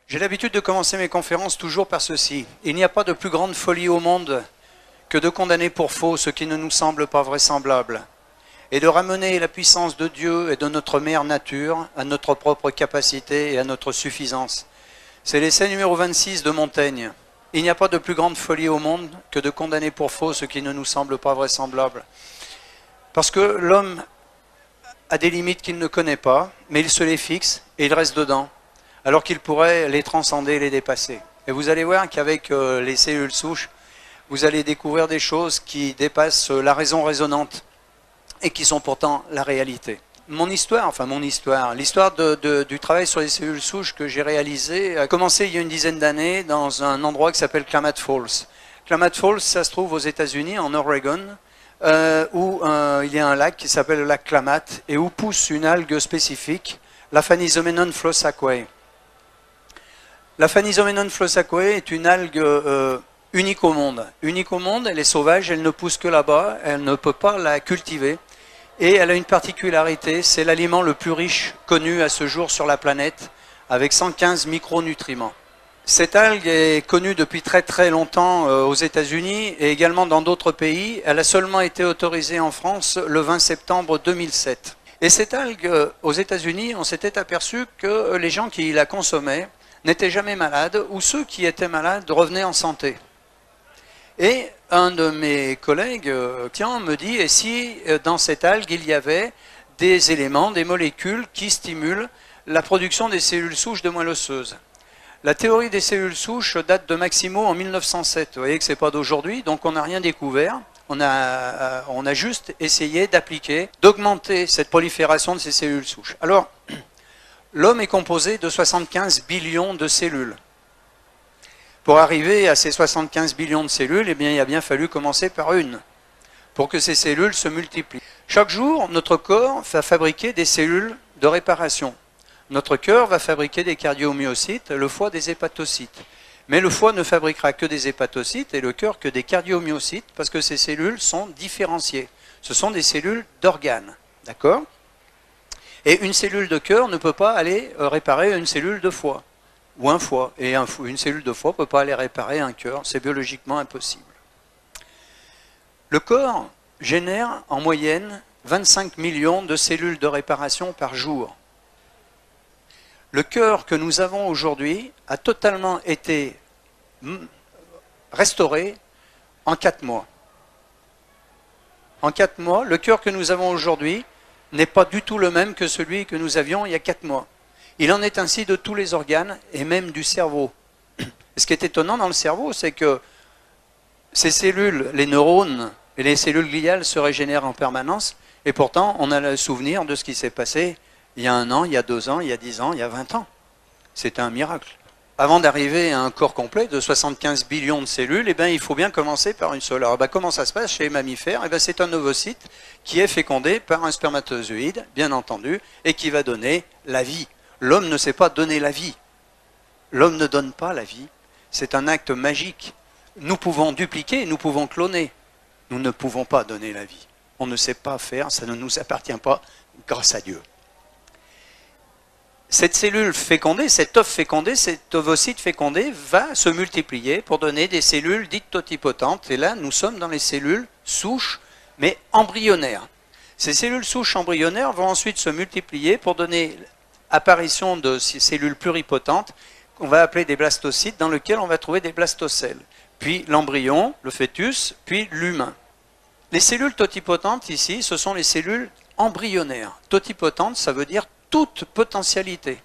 J'ai l'habitude de commencer mes conférences toujours par ceci. Il n'y a pas de plus grande folie au monde que de condamner pour faux ce qui ne nous semble pas vraisemblable, et de ramener la puissance de Dieu et de notre mère nature à notre propre capacité et à notre suffisance. C'est l'essai numéro 26 de Montaigne. Il n'y a pas de plus grande folie au monde que de condamner pour faux ce qui ne nous semble pas vraisemblable. Parce que l'homme a des limites qu'il ne connaît pas, mais il se les fixe et il reste dedans, alors qu'il pourrait les transcender et les dépasser. Et vous allez voir qu'avec les cellules souches, vous allez découvrir des choses qui dépassent la raison raisonnante et qui sont pourtant la réalité. L'histoire du travail sur les cellules souches que j'ai réalisé a commencé il y a une dizaine d'années dans un endroit qui s'appelle Klamath Falls. Klamath Falls, ça se trouve aux États-Unis, en Oregon, où il y a un lac qui s'appelle le lac Klamath et où pousse une algue spécifique, la Phanizomenon flosaceae. La Phanizomenon flosaceae est une algue unique au monde. Unique au monde, elle est sauvage, elle ne pousse que là-bas, elle ne peut pas la cultiver. Et elle a une particularité, c'est l'aliment le plus riche connu à ce jour sur la planète, avec 115 micronutriments. Cette algue est connue depuis très très longtemps aux États-Unis et également dans d'autres pays. Elle a seulement été autorisée en France le 20 septembre 2007. Et cette algue, aux États-Unis, on s'était aperçu que les gens qui la consommaient n'étaient jamais malades, ou ceux qui étaient malades revenaient en santé. Et un de mes collègues me dit, et si dans cette algue il y avait des éléments, des molécules qui stimulent la production des cellules souches de moelle osseuse. La théorie des cellules souches date de Maximo en 1907. Vous voyez que ce n'est pas d'aujourd'hui, donc on n'a rien découvert. On a juste essayé d'appliquer, d'augmenter cette prolifération de ces cellules souches. Alors, l'homme est composé de 75 billions de cellules. Pour arriver à ces 75 billions de cellules, eh bien, il a bien fallu commencer par une, pour que ces cellules se multiplient. Chaque jour, notre corps va fabriquer des cellules de réparation. Notre cœur va fabriquer des cardiomyocytes, le foie des hépatocytes. Mais le foie ne fabriquera que des hépatocytes et le cœur que des cardiomyocytes, parce que ces cellules sont différenciées. Ce sont des cellules d'organes, d'accord? Et une cellule de cœur ne peut pas aller réparer une cellule de foie. Ou un foie, et une cellule de foie ne peut pas aller réparer un cœur, c'est biologiquement impossible. Le corps génère en moyenne 25 millions de cellules de réparation par jour. Le cœur que nous avons aujourd'hui a totalement été restauré en 4 mois. En 4 mois, le cœur que nous avons aujourd'hui n'est pas du tout le même que celui que nous avions il y a 4 mois. Il en est ainsi de tous les organes et même du cerveau. Ce qui est étonnant dans le cerveau, c'est que ces cellules, les neurones et les cellules gliales se régénèrent en permanence et pourtant on a le souvenir de ce qui s'est passé il y a 1 an, il y a 2 ans, il y a 10 ans, il y a 20 ans. C'était un miracle. Avant d'arriver à un corps complet de 75 billions de cellules, eh bien, il faut bien commencer par une seule. Alors, comment ça se passe chez les mammifères? Eh bien, c'est un ovocyte qui est fécondé par un spermatozoïde, bien entendu, et qui va donner la vie. L'homme ne sait pas donner la vie. L'homme ne donne pas la vie. C'est un acte magique. Nous pouvons dupliquer, nous pouvons cloner. Nous ne pouvons pas donner la vie. On ne sait pas faire, ça ne nous appartient pas, grâce à Dieu. Cette cellule fécondée, cet œuf fécondé, cet ovocyte fécondé va se multiplier pour donner des cellules dites totipotentes. Et là, nous sommes dans les cellules souches, mais embryonnaires. Ces cellules souches embryonnaires vont ensuite se multiplier pour donner apparition de ces cellules pluripotentes qu'on va appeler des blastocytes, dans lesquels on va trouver des blastocèles. Puis l'embryon, le fœtus, puis l'humain. Les cellules totipotentes ici, ce sont les cellules embryonnaires. Totipotente, ça veut dire toute potentialité.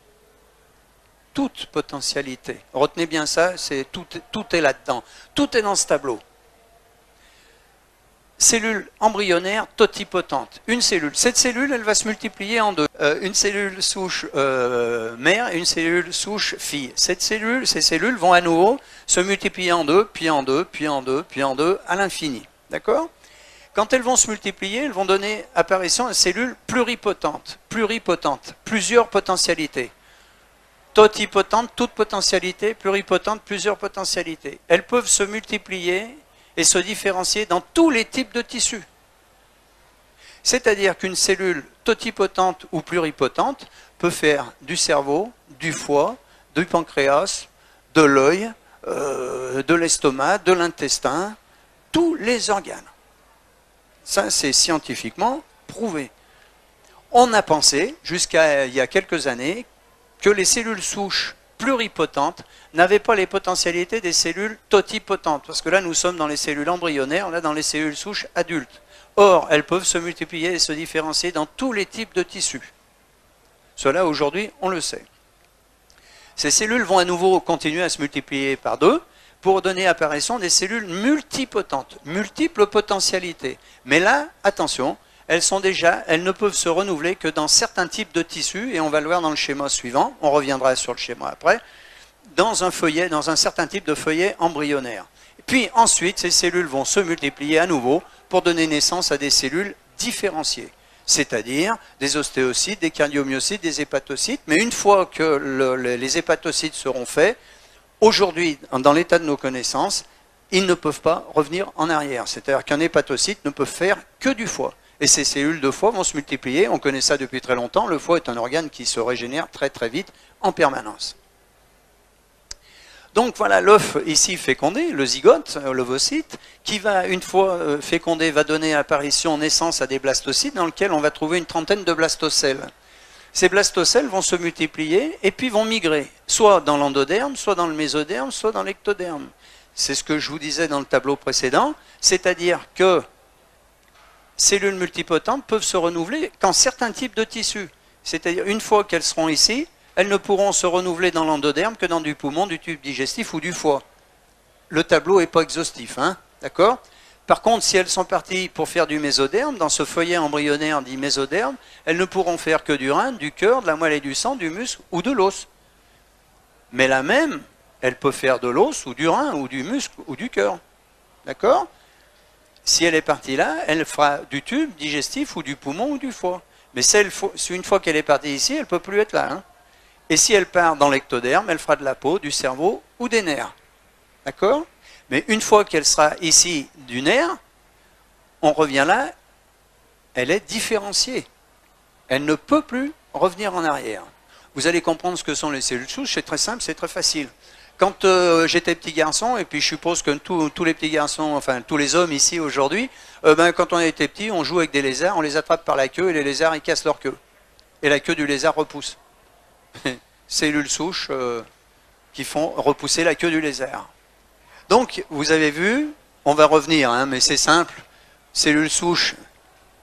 Toute potentialité. Retenez bien ça, tout est là-dedans. Tout est dans ce tableau. Cellule embryonnaire totipotente. Une cellule. Cette cellule, elle va se multiplier en deux. Une cellule souche mère et une cellule souche fille. Ces cellules vont à nouveau se multiplier en deux, puis en deux, puis en deux, puis en deux, à l'infini. D'accord ? Quand elles vont se multiplier, elles vont donner apparition à cellules pluripotentes. Pluripotentes. Plusieurs potentialités. Totipotente, toute potentialité. Pluripotente, plusieurs potentialités. Elles peuvent se multiplier et se différencier dans tous les types de tissus. C'est-à-dire qu'une cellule totipotente ou pluripotente peut faire du cerveau, du foie, du pancréas, de l'œil, de l'estomac, de l'intestin, tous les organes. Ça, c'est scientifiquement prouvé. On a pensé, jusqu'à il y a quelques années, que les cellules souches pluripotentes n'avaient pas les potentialités des cellules totipotentes. Parce que là, nous sommes dans les cellules embryonnaires, là, dans les cellules souches adultes. Or, elles peuvent se multiplier et se différencier dans tous les types de tissus. Cela, aujourd'hui, on le sait. Ces cellules vont à nouveau continuer à se multiplier par 2 pour donner apparition des cellules multipotentes, multiples potentialités. Mais là, attention, elles ne peuvent se renouveler que dans certains types de tissus, et on va le voir dans le schéma suivant, on reviendra sur le schéma après, dans un feuillet, dans un certain type de feuillet embryonnaire. Puis ensuite, ces cellules vont se multiplier à nouveau pour donner naissance à des cellules différenciées, c'est-à-dire des ostéocytes, des cardiomyocytes, des hépatocytes. Mais une fois que les hépatocytes seront faits, aujourd'hui, dans l'état de nos connaissances, ils ne peuvent pas revenir en arrière. C'est-à-dire qu'un hépatocyte ne peut faire que du foie. Et ces cellules de foie vont se multiplier. On connaît ça depuis très longtemps. Le foie est un organe qui se régénère très très vite, en permanence. Donc voilà l'œuf ici fécondé, le zygote, l'ovocyte, qui va, une fois fécondé, va donner apparition, naissance à des blastocytes dans lesquels on va trouver une trentaine de blastocèles. Ces blastocèles vont se multiplier et puis vont migrer, soit dans l'endoderme, soit dans le mésoderme, soit dans l'ectoderme. C'est ce que je vous disais dans le tableau précédent, c'est-à-dire que cellules multipotentes peuvent se renouveler qu'en certains types de tissus. C'est-à-dire, une fois qu'elles seront ici, elles ne pourront se renouveler dans l'endoderme que dans du poumon, du tube digestif ou du foie. Le tableau n'est pas exhaustif, hein, d'accord? Par contre, si elles sont parties pour faire du mésoderme, dans ce feuillet embryonnaire dit mésoderme, elles ne pourront faire que du rein, du cœur, de la moelle et du sang, du muscle ou de l'os. Mais la même, elle peut faire de l'os ou du rein ou du muscle ou du cœur. D'accord? Si elle est partie là, elle fera du tube digestif ou du poumon ou du foie. Mais une fois qu'elle est partie ici, elle ne peut plus être là, hein. Et si elle part dans l'ectoderme, elle fera de la peau, du cerveau ou des nerfs. D'accord? Mais une fois qu'elle sera ici du nerf, on revient là, elle est différenciée. Elle ne peut plus revenir en arrière. Vous allez comprendre ce que sont les cellules souches, c'est très simple, c'est très facile. Quand j'étais petit garçon, et puis je suppose que tous les petits garçons, enfin tous les hommes ici aujourd'hui, quand on était petit, on joue avec des lézards, on les attrape par la queue et les lézards ils cassent leur queue. Et la queue du lézard repousse. Cellules souches qui font repousser la queue du lézard. Donc, vous avez vu, on va revenir, hein, mais c'est simple. Cellules souches,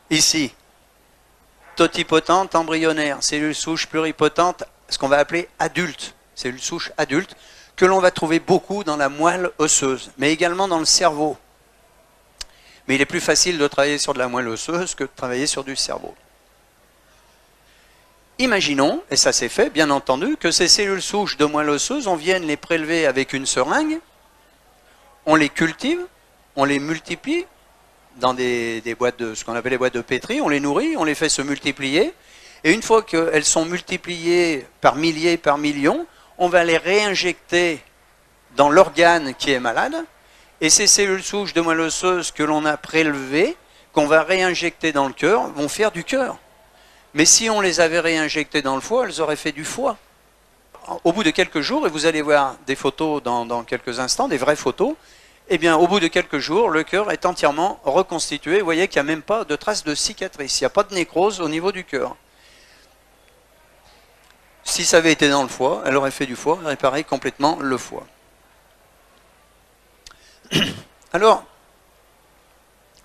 ici, totipotentes, embryonnaires. Cellules souches pluripotentes, ce qu'on va appeler adultes. Cellules souches adultes, que l'on va trouver beaucoup dans la moelle osseuse, mais également dans le cerveau. Mais il est plus facile de travailler sur de la moelle osseuse que de travailler sur du cerveau. Imaginons, et ça c'est fait, bien entendu, que ces cellules souches de moelle osseuse, on vienne les prélever avec une seringue, on les cultive, on les multiplie dans des boîtes de, ce qu'on appelle les boîtes de pétri, on les nourrit, on les fait se multiplier, et une fois qu'elles sont multipliées par milliers, par millions, on va les réinjecter dans l'organe qui est malade, et ces cellules souches de moelle osseuse que l'on a prélevées, qu'on va réinjecter dans le cœur, vont faire du cœur. Mais si on les avait réinjectées dans le foie, elles auraient fait du foie. Au bout de quelques jours, et vous allez voir des photos dans quelques instants, des vraies photos, eh bien, au bout de quelques jours, le cœur est entièrement reconstitué. Vous voyez qu'il n'y a même pas de traces de cicatrice, il n'y a pas de nécrose au niveau du cœur. Si ça avait été dans le foie, elle aurait fait du foie, réparé complètement le foie. Alors,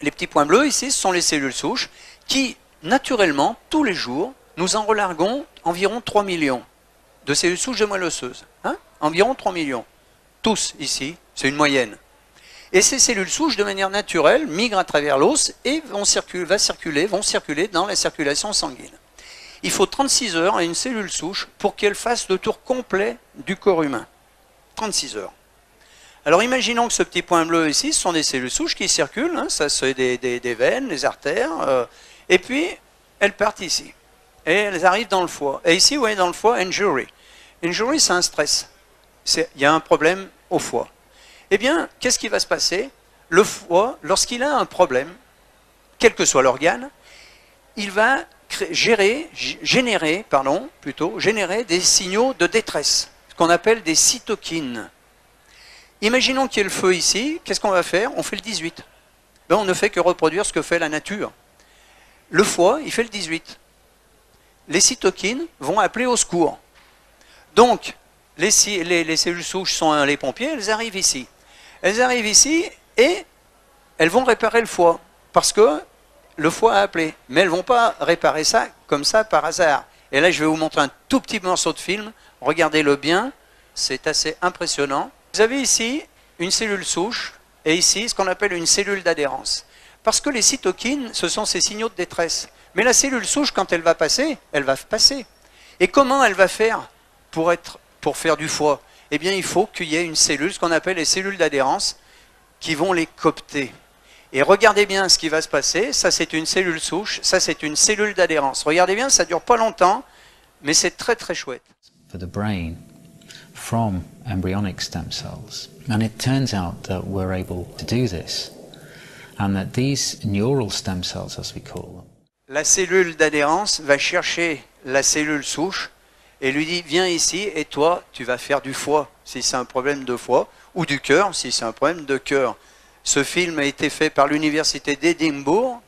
les petits points bleus ici, ce sont les cellules souches qui, naturellement, tous les jours, nous en relarguons environ 3 millions de cellules souches de moelle osseuse. Hein? Environ 3 millions. Tous ici, c'est une moyenne. Et ces cellules souches, de manière naturelle, migrent à travers l'os et vont circuler dans la circulation sanguine. Il faut 36 heures à une cellule souche pour qu'elle fasse le tour complet du corps humain. 36 heures. Alors imaginons que ce petit point bleu ici, ce sont des cellules souches qui circulent, hein, ça c'est des veines, des artères, et puis elles partent ici. Et elles arrivent dans le foie. Et ici, vous voyez dans le foie, injury. Injury, c'est un stress. Il y a un problème au foie. Eh bien, qu'est-ce qui va se passer? Le foie, lorsqu'il a un problème, quel que soit l'organe, il va générer des signaux de détresse, qu'on appelle des cytokines. Imaginons qu'il y ait le feu ici, qu'est-ce qu'on va faire? On fait le 18. Ben, on ne fait que reproduire ce que fait la nature. Le foie, il fait le 18. Les cytokines vont appeler au secours. Donc, les cellules souches sont les pompiers, elles arrivent ici. Elles arrivent ici et elles vont réparer le foie, parce que le foie a appelé. Mais elles ne vont pas réparer ça comme ça par hasard. Et là, je vais vous montrer un tout petit morceau de film. Regardez-le bien, c'est assez impressionnant. Vous avez ici une cellule souche et ici ce qu'on appelle une cellule d'adhérence. Parce que les cytokines, ce sont ces signaux de détresse. Mais la cellule souche, quand elle va passer, elle va passer. Et comment elle va faire pour faire du foie? Eh bien, il faut qu'il y ait une cellule, ce qu'on appelle les cellules d'adhérence, qui vont les coopter. Et regardez bien ce qui va se passer. Ça, c'est une cellule souche. Ça, c'est une cellule d'adhérence. Regardez bien, ça ne dure pas longtemps, mais c'est très, très chouette. For the brain from embryonic stem cells. And it turns out that we're able to do this. And that these neural stem cells, as we call them, la cellule d'adhérence va chercher la cellule souche et lui dit, viens ici et toi, tu vas faire du foie, si c'est un problème de foie, ou du cœur, si c'est un problème de cœur. Ce film a été fait par l'université d'Édimbourg.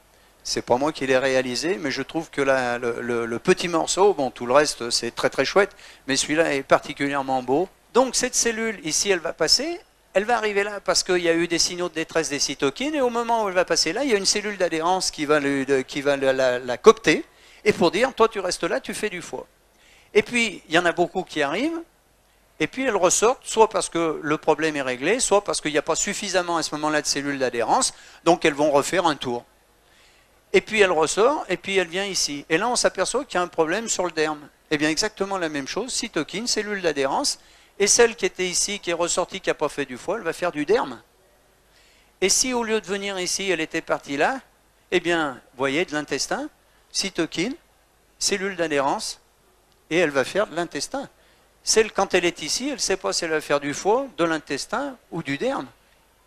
C'est pas moi qui l'ai réalisé, mais je trouve que le petit morceau, bon, tout le reste, c'est très très chouette, mais celui-là est particulièrement beau. Donc cette cellule, ici, elle va passer, elle va arriver là parce qu'il y a eu des signaux de détresse des cytokines, et au moment où elle va passer là, il y a une cellule d'adhérence qui va la coopter, et pour dire, toi tu restes là, tu fais du foie. Et puis, il y en a beaucoup qui arrivent, et puis elles ressortent, soit parce que le problème est réglé, soit parce qu'il n'y a pas suffisamment à ce moment-là de cellules d'adhérence, donc elles vont refaire un tour. Et puis elle ressort, et puis elle vient ici. Et là, on s'aperçoit qu'il y a un problème sur le derme. Eh bien, exactement la même chose, cytokine, cellule d'adhérence, et celle qui était ici, qui est ressortie, qui n'a pas fait du foie, elle va faire du derme. Et si au lieu de venir ici, elle était partie là, eh bien, vous voyez, de l'intestin, cytokine, cellule d'adhérence, et elle va faire de l'intestin. Celle, quand elle est ici, elle ne sait pas si elle va faire du foie, de l'intestin ou du derme.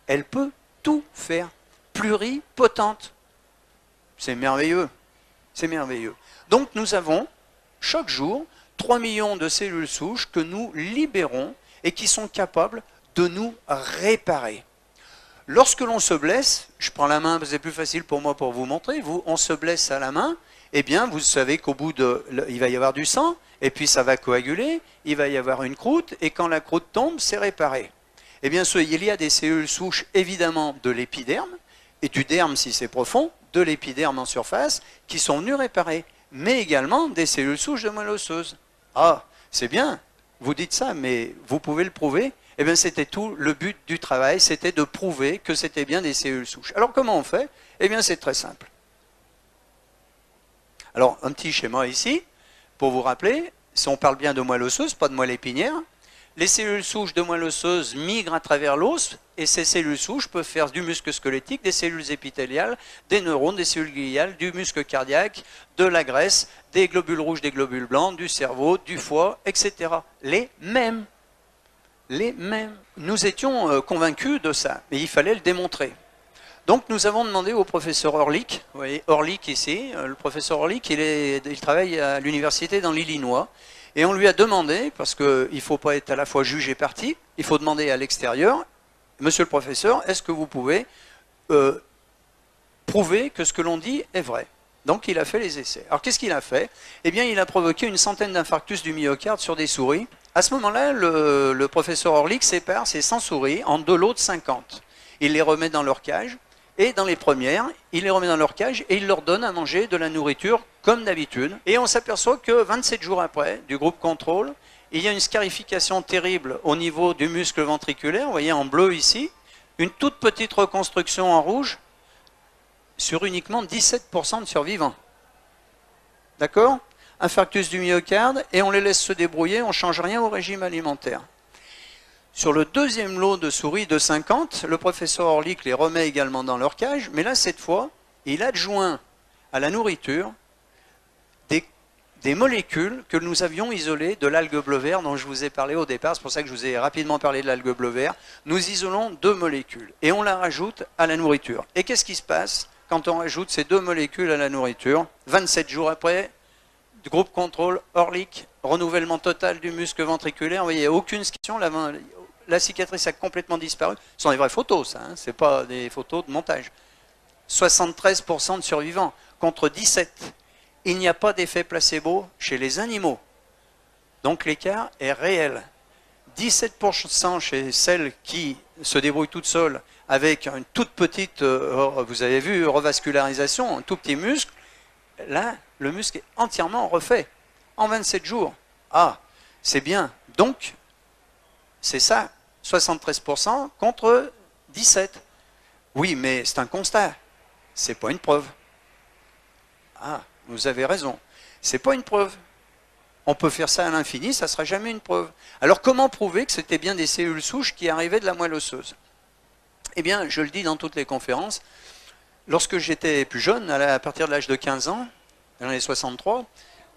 Elle peut tout faire. Pluripotente. C'est merveilleux. C'est merveilleux. Donc nous avons, chaque jour, 3 millions de cellules souches que nous libérons et qui sont capables de nous réparer. Lorsque l'on se blesse, je prends la main, c'est plus facile pour moi pour vous montrer, on se blesse à la main, eh bien vous savez qu'au bout il va y avoir du sang, et puis ça va coaguler, il va y avoir une croûte, et quand la croûte tombe, c'est réparé. Eh bien il y a des cellules souches évidemment de l'épiderme, et du derme si c'est profond, de l'épiderme en surface, qui sont venues réparer, mais également des cellules souches de moelle osseuse. Ah, c'est bien, vous dites ça, mais vous pouvez le prouver. Eh bien, c'était tout le but du travail, c'était de prouver que c'était bien des cellules souches. Alors, comment on fait? Eh bien, c'est très simple. Alors, un petit schéma ici, pour vous rappeler, si on parle bien de moelle osseuse, pas de moelle épinière, les cellules souches de moelle osseuse migrent à travers l'os, et ces cellules souches peuvent faire du muscle squelettique, des cellules épithéliales, des neurones, des cellules gliales, du muscle cardiaque, de la graisse, des globules rouges, des globules blancs, du cerveau, du foie, etc. Les mêmes. Les mêmes. Nous étions convaincus de ça, mais il fallait le démontrer. Donc nous avons demandé au professeur Orlik, vous voyez Orlik ici, le professeur Orlik, il travaille à l'université dans l'Illinois, et on lui a demandé, parce qu'il ne faut pas être à la fois juge et partie, il faut demander à l'extérieur, monsieur le professeur, est-ce que vous pouvez prouver que ce que l'on dit est vrai? Donc il a fait les essais. Alors qu'est-ce qu'il a fait? Eh bien il a provoqué une centaine d'infarctus du myocarde sur des souris. À ce moment-là, le professeur Orlik sépare ces 100 souris en 2 lots de 50. Il les remet dans leur cage, et dans les premières, il les remet dans leur cage et il leur donne à manger de la nourriture comme d'habitude. Et on s'aperçoit que 27 jours après, du groupe contrôle, il y a une scarification terrible au niveau du muscle ventriculaire, vous voyez en bleu ici, une toute petite reconstruction en rouge sur uniquement 17% de survivants. D'accord? Infarctus du myocarde, et on les laisse se débrouiller, on ne change rien au régime alimentaire. Sur le deuxième lot de souris de 50, le professeur Orlik les remet également dans leur cage, mais là, cette fois, il adjoint à la nourriture des molécules que nous avions isolées de l'algue bleu vert dont je vous ai parlé au départ. C'est pour ça que je vous ai rapidement parlé de l'algue bleu vert. Nous isolons 2 molécules et on la rajoute à la nourriture. Et qu'est-ce qui se passe quand on rajoute ces 2 molécules à la nourriture? 27 jours après, du groupe contrôle, Orlik, renouvellement total du muscle ventriculaire. Vous voyez, il n'y a aucune scission, la cicatrice a complètement disparu. Ce sont des vraies photos, ça, hein, ce n'est pas des photos de montage. 73% de survivants contre 17%. Il n'y a pas d'effet placebo chez les animaux. Donc l'écart est réel. 17% chez celles qui se débrouillent toutes seules avec une toute petite, vous avez vu, revascularisation, un tout petit muscle. Là, le muscle est entièrement refait en 27 jours. Ah, c'est bien. Donc, c'est ça, 73% contre 17%. Oui, mais c'est un constat. C'est pas une preuve. Ah, vous avez raison. C'est pas une preuve. On peut faire ça à l'infini, ça ne sera jamais une preuve. Alors comment prouver que c'était bien des cellules souches qui arrivaient de la moelle osseuse? Eh bien, je le dis dans toutes les conférences, lorsque j'étais plus jeune, à partir de l'âge de 15 ans, dans les 63,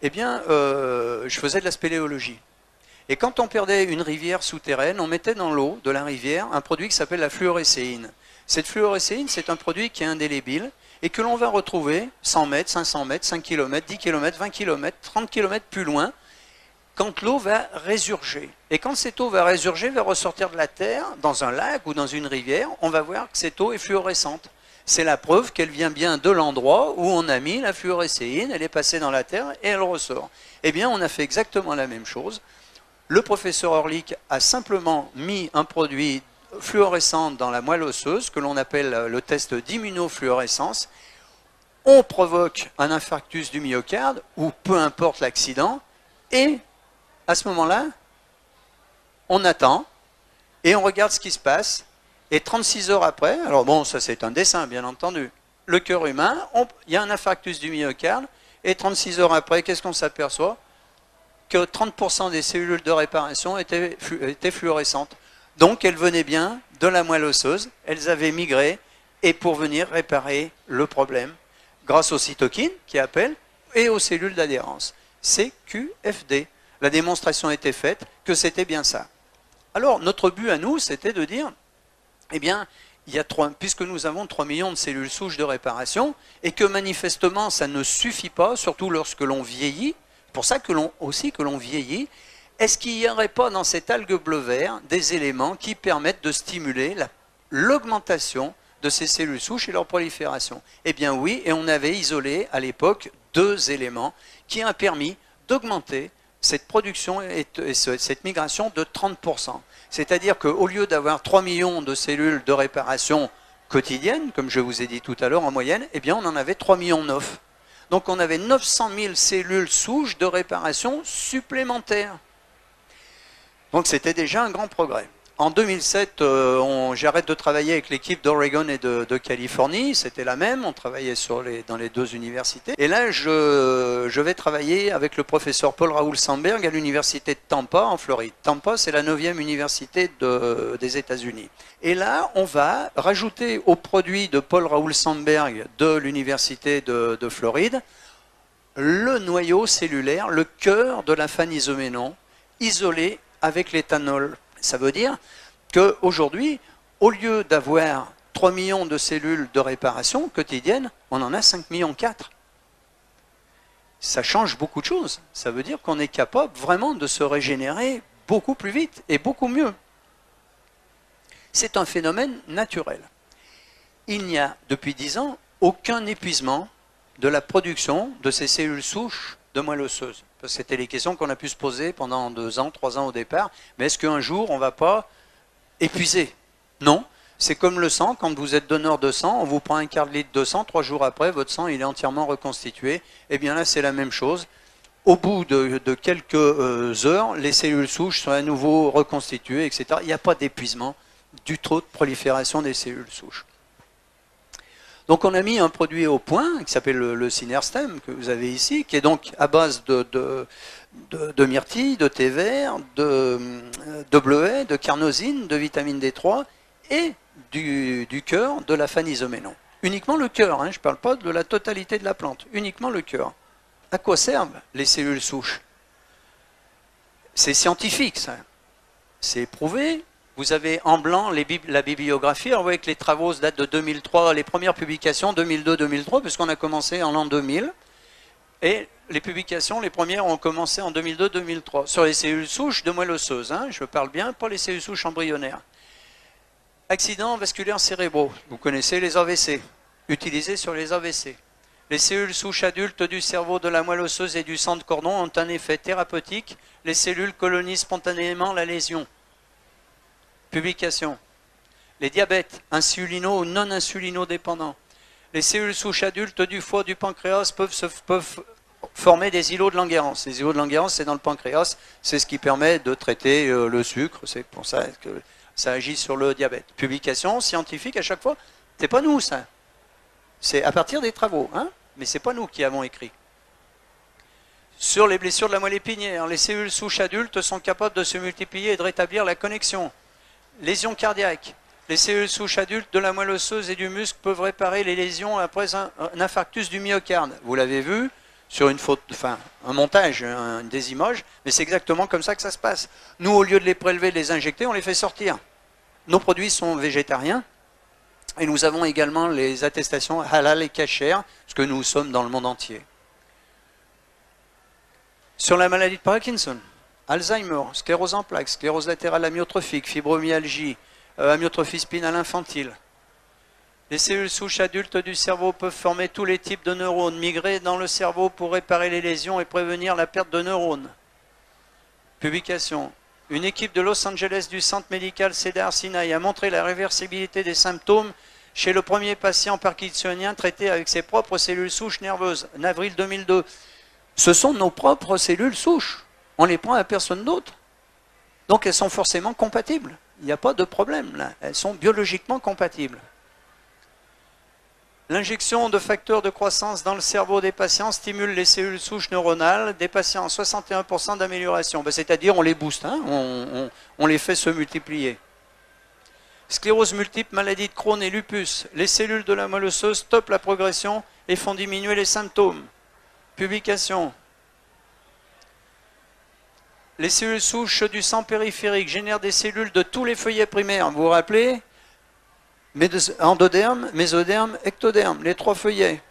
eh bien, je faisais de la spéléologie. Et quand on perdait une rivière souterraine, on mettait dans l'eau de la rivière un produit qui s'appelle la fluorécéine. Cette fluorécéine, c'est un produit qui est indélébile et que l'on va retrouver 100 mètres, 500 mètres, 5 km, 10 km, 20 km, 30 km plus loin, quand l'eau va résurger. Et quand cette eau va résurger, va ressortir de la terre, dans un lac ou dans une rivière, on va voir que cette eau est fluorescente. C'est la preuve qu'elle vient bien de l'endroit où on a mis la fluorécéine, elle est passée dans la terre et elle ressort. Eh bien, on a fait exactement la même chose. Le professeur Orlik a simplement mis un produit fluorescent dans la moelle osseuse, que l'on appelle le test d'immunofluorescence. On provoque un infarctus du myocarde, ou peu importe l'accident, et à ce moment-là, on attend, et on regarde ce qui se passe, et 36 heures après, alors bon, ça c'est un dessin bien entendu, le cœur humain, il y a un infarctus du myocarde, et 36 heures après, qu'est-ce qu'on s'aperçoit? Que 30% des cellules de réparation étaient fluorescentes. Donc elles venaient bien de la moelle osseuse, elles avaient migré, et pour venir réparer le problème, grâce aux cytokines qui appellent, et aux cellules d'adhérence. CQFD. La démonstration était faite que c'était bien ça. Alors notre but à nous, c'était de dire, eh bien, puisque nous avons 3 millions de cellules souches de réparation, et que manifestement ça ne suffit pas, surtout lorsque l'on vieillit, pour ça que l'on vieillit, est-ce qu'il n'y aurait pas dans cette algue bleu-vert des éléments qui permettent de stimuler l'augmentation de ces cellules souches et leur prolifération? Eh bien oui, et on avait isolé à l'époque 2 éléments qui ont permis d'augmenter cette production et cette migration de 30%. C'est-à-dire qu'au lieu d'avoir 3 millions de cellules de réparation quotidiennes, comme je vous ai dit tout à l'heure en moyenne, eh bien on en avait 3,9 millions. Donc on avait 900 000 cellules souches de réparation supplémentaires. Donc c'était déjà un grand progrès. En 2007, j'arrête de travailler avec l'équipe d'Oregon et de Californie, c'était la même, on travaillait dans les 2 universités. Et là, je vais travailler avec le professeur Paul Raoul Sandberg à l'université de Tampa, en Floride. Tampa, c'est la 9e université des États-Unis. Et là, on va rajouter au produit de Paul Raoul Sandberg de l'université de Floride le noyau cellulaire, le cœur de la phanisoménon, isolé avec l'éthanol. Ça veut dire qu'aujourd'hui, au lieu d'avoir 3 millions de cellules de réparation quotidiennes, on en a 5,4 millions. Ça change beaucoup de choses. Ça veut dire qu'on est capable vraiment de se régénérer beaucoup plus vite et beaucoup mieux. C'est un phénomène naturel. Il n'y a, depuis 10 ans, aucun épuisement de la production de ces cellules souches de moelle osseuse. C'était les questions qu'on a pu se poser pendant 2 ans, 3 ans au départ. Mais est-ce qu'un jour, on ne va pas épuiser? Non. C'est comme le sang. Quand vous êtes donneur de sang, on vous prend un quart de litre de sang. 3 jours après, votre sang il est entièrement reconstitué. Eh bien là, c'est la même chose. Au bout de quelques heures, les cellules souches sont à nouveau reconstituées, etc. Il n'y a pas d'épuisement du taux de prolifération des cellules souches. Donc on a mis un produit au point qui s'appelle le Synerstem que vous avez ici, qui est donc à base de myrtille, de thé vert, de bleuet, de carnosine, de vitamine D3 et du cœur de la phanisoménon. Uniquement le cœur, hein, je ne parle pas de la totalité de la plante, uniquement le cœur. À quoi servent les cellules souches? C'est scientifique ça, c'est éprouvé. Vous avez en blanc la bibliographie. Alors vous voyez que les travaux datent de 2003, les premières publications 2002-2003, puisqu'on a commencé en l'an 2000. Et les publications, les premières ont commencé en 2002-2003, sur les cellules souches de moelle osseuse, hein, je parle bien, pas les cellules souches embryonnaires. Accidents vasculaires cérébraux, vous connaissez les AVC, utilisés sur les AVC. Les cellules souches adultes du cerveau, de la moelle osseuse et du sang de cordon ont un effet thérapeutique. Les cellules colonisent spontanément la lésion. Publication. Les diabètes, insulino ou non insulino-dépendants. Les cellules souches adultes du foie, du pancréas peuvent former des îlots de Langerhans. Les îlots de Langerhans, c'est dans le pancréas, c'est ce qui permet de traiter le sucre, c'est pour ça que ça agit sur le diabète. Publication scientifique à chaque fois, c'est pas nous ça. C'est à partir des travaux, hein, mais c'est pas nous qui avons écrit. Sur les blessures de la moelle épinière, les cellules souches adultes sont capables de se multiplier et de rétablir la connexion. Lésions cardiaques. Les cellules souches adultes de la moelle osseuse et du muscle peuvent réparer les lésions après un infarctus du myocarde. Vous l'avez vu sur une photo, enfin un montage, des images, mais c'est exactement comme ça que ça se passe. Nous, au lieu de les prélever, de les injecter, on les fait sortir. Nos produits sont végétariens et nous avons également les attestations halal et kasher, parce que nous sommes dans le monde entier. Sur la maladie de Parkinson, Alzheimer, sclérose en plaques, sclérose latérale amyotrophique, fibromyalgie, amyotrophie spinale infantile. Les cellules souches adultes du cerveau peuvent former tous les types de neurones, migrer dans le cerveau pour réparer les lésions et prévenir la perte de neurones. Publication. Une équipe de Los Angeles du centre médical Cedars-Sinai a montré la réversibilité des symptômes chez le premier patient parkinsonien traité avec ses propres cellules souches nerveuses, en avril 2002. Ce sont nos propres cellules souches. On les prend à personne d'autre. Donc elles sont forcément compatibles. Il n'y a pas de problème là. Elles sont biologiquement compatibles. L'injection de facteurs de croissance dans le cerveau des patients stimule les cellules souches neuronales. Des patients, 61% d'amélioration. C'est-à-dire on les booste, hein, on les fait se multiplier. Sclérose multiple, maladie de Crohn et lupus. Les cellules de la moelle osseuse stoppent la progression et font diminuer les symptômes. Publication. Les cellules souches du sang périphérique génèrent des cellules de tous les feuillets primaires. Vous vous rappelez? Endoderme, mésoderme, ectoderme, les trois feuillets.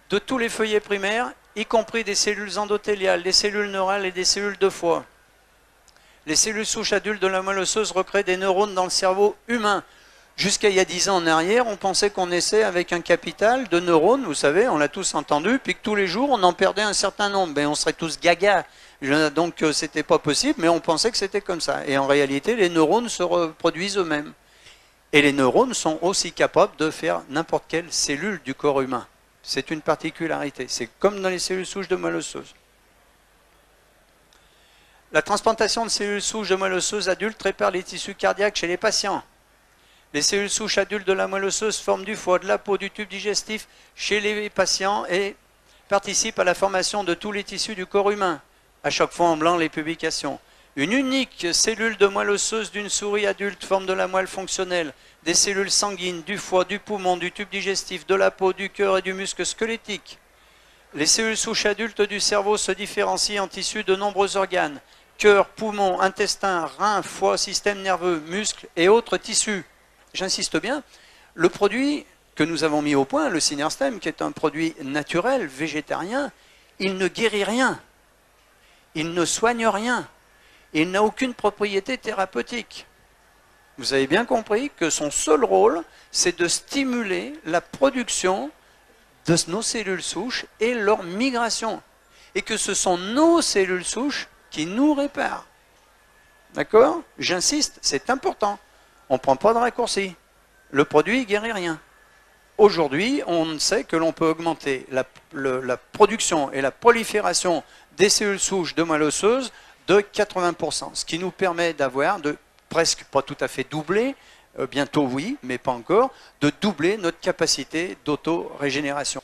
De tous les feuillets primaires, y compris des cellules endothéliales, des cellules neurales et des cellules de foie. Les cellules souches adultes de la moelle osseuse recréent des neurones dans le cerveau humain. Jusqu'à il y a 10 ans en arrière, on pensait qu'on naissait avec un capital de neurones, vous savez, on l'a tous entendu, puis que tous les jours, on en perdait un certain nombre. Ben, on serait tous gaga. Donc, c'était pas possible, mais on pensait que c'était comme ça. Et en réalité, les neurones se reproduisent eux-mêmes. Et les neurones sont aussi capables de faire n'importe quelle cellule du corps humain. C'est une particularité. C'est comme dans les cellules souches de moelle osseuse. La transplantation de cellules souches de moelle osseuse adultes répare les tissus cardiaques chez les patients. Les cellules souches adultes de la moelle osseuse forment du foie, de la peau, du tube digestif chez les patients et participent à la formation de tous les tissus du corps humain. À chaque fois en blanc les publications. Une unique cellule de moelle osseuse d'une souris adulte forme de la moelle fonctionnelle, des cellules sanguines, du foie, du poumon, du tube digestif, de la peau, du cœur et du muscle squelettique. Les cellules souches adultes du cerveau se différencient en tissus de nombreux organes, cœur, poumon, intestin, rein, foie, système nerveux, muscles et autres tissus. J'insiste bien, le produit que nous avons mis au point, le Synerstem, qui est un produit naturel, végétarien, il ne guérit rien, il ne soigne rien. Il n'a aucune propriété thérapeutique. Vous avez bien compris que son seul rôle, c'est de stimuler la production de nos cellules souches et leur migration. Et que ce sont nos cellules souches qui nous réparent. D'accord? J'insiste, c'est important. On ne prend pas de raccourci. Le produit ne guérit rien. Aujourd'hui, on sait que l'on peut augmenter la production et la prolifération des cellules souches de moelle osseuse de 80%, ce qui nous permet d'avoir, de presque pas tout à fait doubler, bientôt oui, mais pas encore, de doubler notre capacité d'auto-régénération.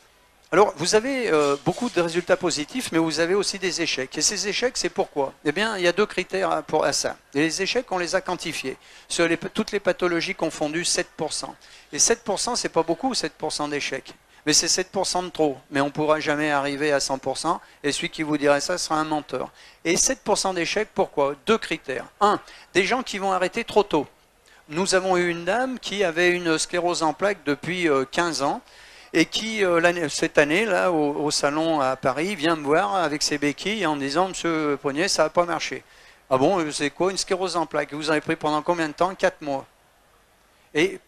Alors, vous avez beaucoup de résultats positifs, mais vous avez aussi des échecs. Et ces échecs, c'est pourquoi? Eh bien, il y a deux critères à ça. Et les échecs, on les a quantifiés. Sur toutes les pathologies confondues, 7%. Et 7%, c'est pas beaucoup, 7% d'échecs. Mais c'est 7% de trop. Mais on ne pourra jamais arriver à 100%. Et celui qui vous dirait ça sera un menteur. Et 7% d'échecs, pourquoi? Deux critères. Un, des gens qui vont arrêter trop tôt. Nous avons eu une dame qui avait une sclérose en plaques depuis 15 ans. et qui, cette année, là, au salon à Paris, vient me voir avec ses béquilles en me disant « Monsieur Ponnier, ça n'a pas marché. » Ah bon, c'est quoi une sclérose en plaques? Vous avez pris pendant combien de temps? 4 mois. Et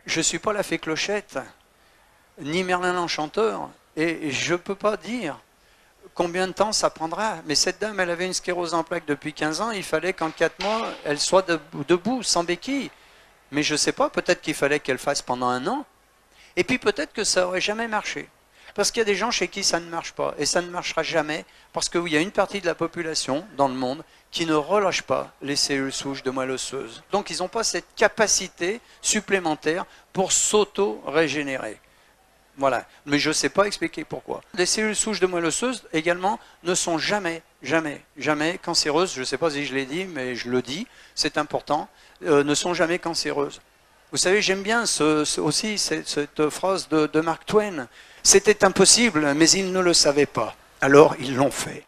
je ne suis pas la fée Clochette, ni Merlin l'Enchanteur, et je ne peux pas dire combien de temps ça prendra. Mais cette dame, elle avait une sclérose en plaques depuis 15 ans, il fallait qu'en 4 mois, elle soit debout, sans béquille. Mais je ne sais pas, peut-être qu'il fallait qu'elle fasse pendant 1 an. Et puis peut-être que ça n'aurait jamais marché. Parce qu'il y a des gens chez qui ça ne marche pas. Et ça ne marchera jamais, parce qu'il y a une partie de la population dans le monde qui ne relâche pas les cellules souches de moelle osseuse. Donc ils n'ont pas cette capacité supplémentaire pour s'auto-régénérer. Voilà. Mais je ne sais pas expliquer pourquoi. Les cellules souches de moelle osseuse également ne sont jamais cancéreuses. Je ne sais pas si je l'ai dit, mais je le dis, c'est important. Ne sont jamais cancéreuses. Vous savez, j'aime bien aussi cette phrase de Mark Twain. C'était impossible, mais ils ne le savaient pas. Alors ils l'ont fait.